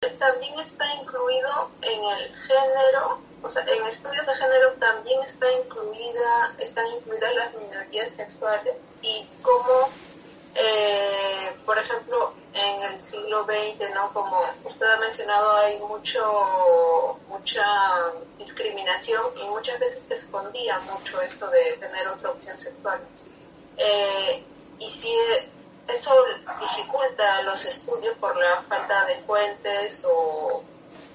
también está incluido en el género, o sea, en estudios de género también están incluidas las minorías sexuales y cómo, por ejemplo, en el siglo XX, ¿no? Como usted ha mencionado, hay mucha discriminación y muchas veces se escondía mucho esto de tener otra opción sexual. Y si eso dificulta los estudios por la falta de fuentes, o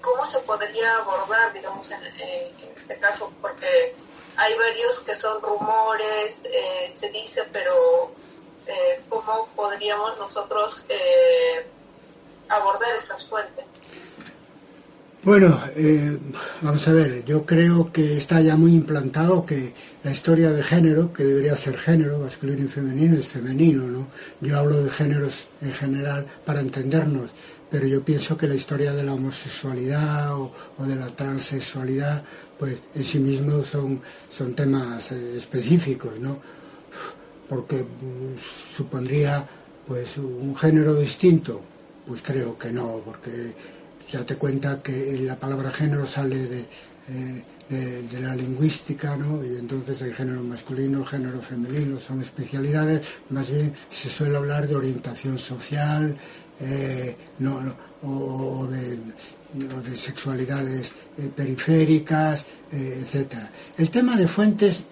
cómo se podría abordar, digamos, en este caso, porque hay varios que son rumores, se dice, pero ¿cómo podríamos nosotros abordar esas fuentes? Bueno, vamos a ver, yo creo que está ya muy implantado que la historia de género, que debería ser género, masculino y femenino, es femenino, ¿no? Yo hablo de géneros en general para entendernos, pero yo pienso que la historia de la homosexualidad o de la transexualidad, pues en sí mismos son temas específicos, ¿no? Porque supondría pues un género distinto, pues creo que no, porque ya te cuenta que la palabra género sale de la lingüística, ¿no? Y entonces hay género masculino, género femenino, son especialidades. Más bien se suele hablar de orientación social, o de sexualidades periféricas, etcétera. El tema de fuentes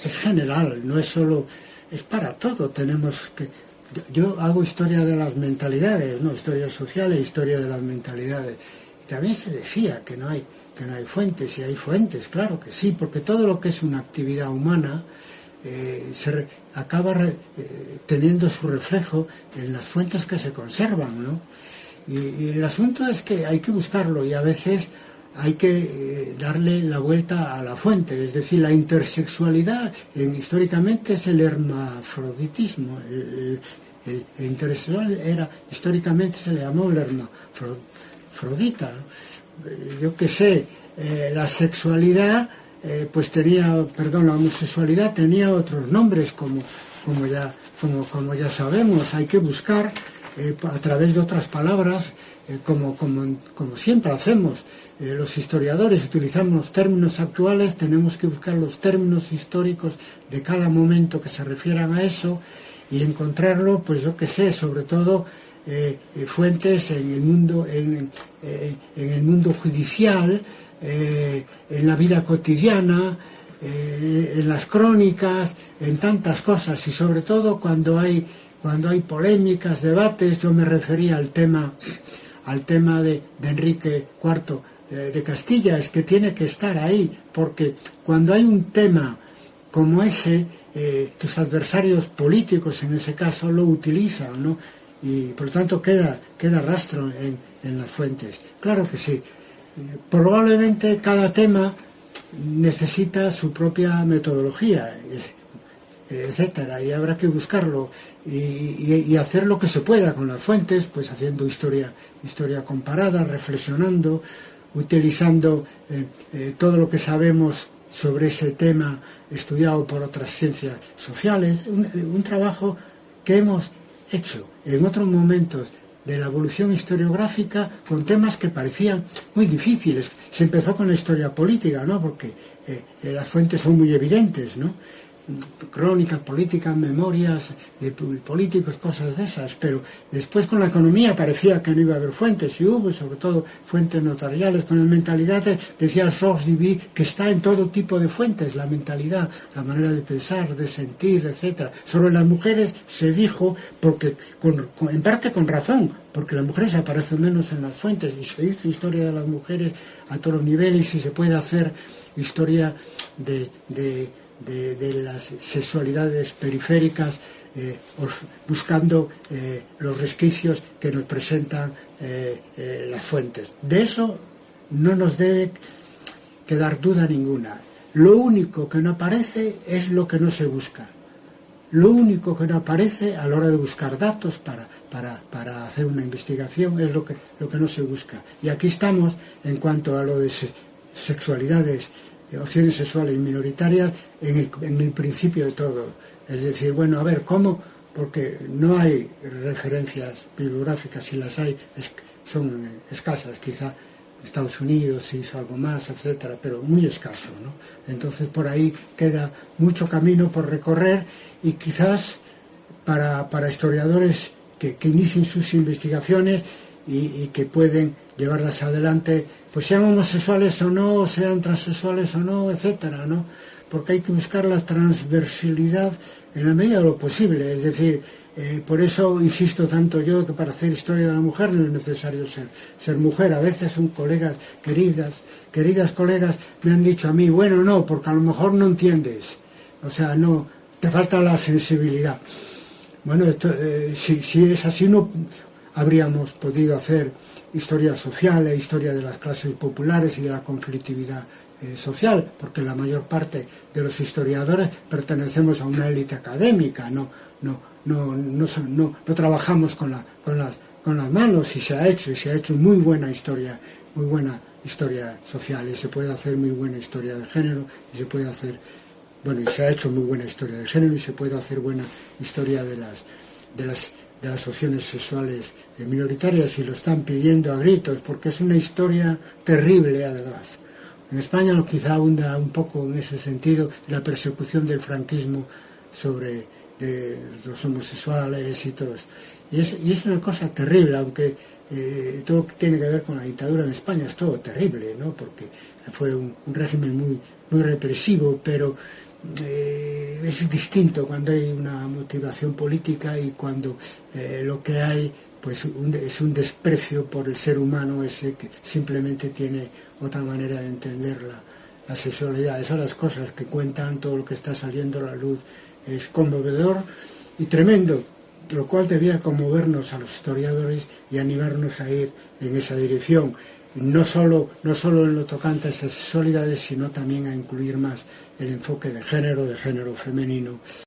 es general, no es solo, es para todo. Tenemos que Yo hago historia de las mentalidades, ¿no? Historia social e historia de las mentalidades. Y también se decía que no hay fuentes, y hay fuentes, claro que sí, porque todo lo que es una actividad humana acaba teniendo su reflejo en las fuentes que se conservan, ¿no? Y el asunto es que hay que buscarlo, y a veces hay que darle la vuelta a la fuente, es decir, la intersexualidad históricamente es el hermafroditismo. El intersexual históricamente se le llamó el hermafrodita. Yo qué sé, la sexualidad, la homosexualidad tenía otros nombres, como ya sabemos. Hay que buscar a través de otras palabras, como siempre hacemos. Los historiadores utilizamos los términos actuales, tenemos que buscar los términos históricos de cada momento que se refieran a eso y encontrarlo, pues yo qué sé, sobre todo fuentes en el mundo judicial, en la vida cotidiana, en las crónicas, en tantas cosas, y sobre todo cuando hay polémicas, debates. Yo me refería al tema de Enrique IV de Castilla, es que tiene que estar ahí, porque cuando hay un tema como ese, tus adversarios políticos en ese caso lo utilizan, ¿no? Y por lo tanto queda rastro en las fuentes. Claro que sí. Probablemente cada tema necesita su propia metodología, etcétera, y habrá que buscarlo y hacer lo que se pueda con las fuentes, pues haciendo historia comparada, reflexionando, utilizando todo lo que sabemos sobre ese tema estudiado por otras ciencias sociales, un trabajo que hemos hecho en otros momentos de la evolución historiográfica con temas que parecían muy difíciles. Se empezó con la historia política, ¿no? Porque las fuentes son muy evidentes, ¿no? Crónicas políticas, memorias de políticos, cosas de esas, pero después con la economía parecía que no iba a haber fuentes, y hubo sobre todo fuentes notariales. Con las mentalidades decía el source divi que está en todo tipo de fuentes, la mentalidad, la manera de pensar, de sentir, etcétera. Sobre las mujeres se dijo, porque en parte con razón, porque las mujeres aparecen menos en las fuentes, y se hizo historia de las mujeres a todos los niveles, y se puede hacer historia de las sexualidades periféricas, buscando los resquicios que nos presentan las fuentes. De eso no nos debe quedar duda ninguna. Lo único que no aparece es lo que no se busca. Lo único que no aparece a la hora de buscar datos para hacer una investigación es lo que no se busca. Y aquí estamos en cuanto a lo de sexualidades, opciones sexuales minoritarias, en el principio de todo. Es decir, bueno, a ver, ¿cómo? Porque no hay referencias bibliográficas, si las hay, son escasas, quizá Estados Unidos se hizo algo más, etcétera, pero muy escaso, ¿no? Entonces por ahí queda mucho camino por recorrer y quizás para historiadores que inicien sus investigaciones y que pueden llevarlas adelante, pues sean homosexuales o no, sean transexuales o no, etcétera, ¿no? Porque hay que buscar la transversalidad en la medida de lo posible, es decir, por eso insisto tanto yo que para hacer historia de la mujer no es necesario ser mujer. A veces son colegas, queridas colegas, me han dicho a mí, bueno, no, porque a lo mejor no entiendes, o sea, no, te falta la sensibilidad. Bueno, si es así no habríamos podido hacer historia social e historia de las clases populares y de la conflictividad social, porque la mayor parte de los historiadores pertenecemos a una élite académica, no trabajamos con las manos, y se ha hecho muy buena historia social, y se puede hacer muy buena historia de género, y se puede hacer, bueno, y se ha hecho muy buena historia de género, y se puede hacer buena historia de las opciones sexuales minoritarias, y lo están pidiendo a gritos, porque es una historia terrible además. En España quizá abunda un poco en ese sentido la persecución del franquismo sobre los homosexuales y todo eso. Y es una cosa terrible, aunque todo lo que tiene que ver con la dictadura en España es todo terrible, ¿no? Porque fue un régimen muy represivo, pero es distinto cuando hay una motivación política y cuando lo que hay pues es un desprecio por el ser humano ese que simplemente tiene otra manera de entender la sexualidad. Esas son las cosas que cuentan, todo lo que está saliendo a la luz es conmovedor y tremendo, lo cual debía conmovernos a los historiadores y animarnos a ir en esa dirección, no solo en lo tocante a esas sexualidades, sino también a incluir más el enfoque de género femenino.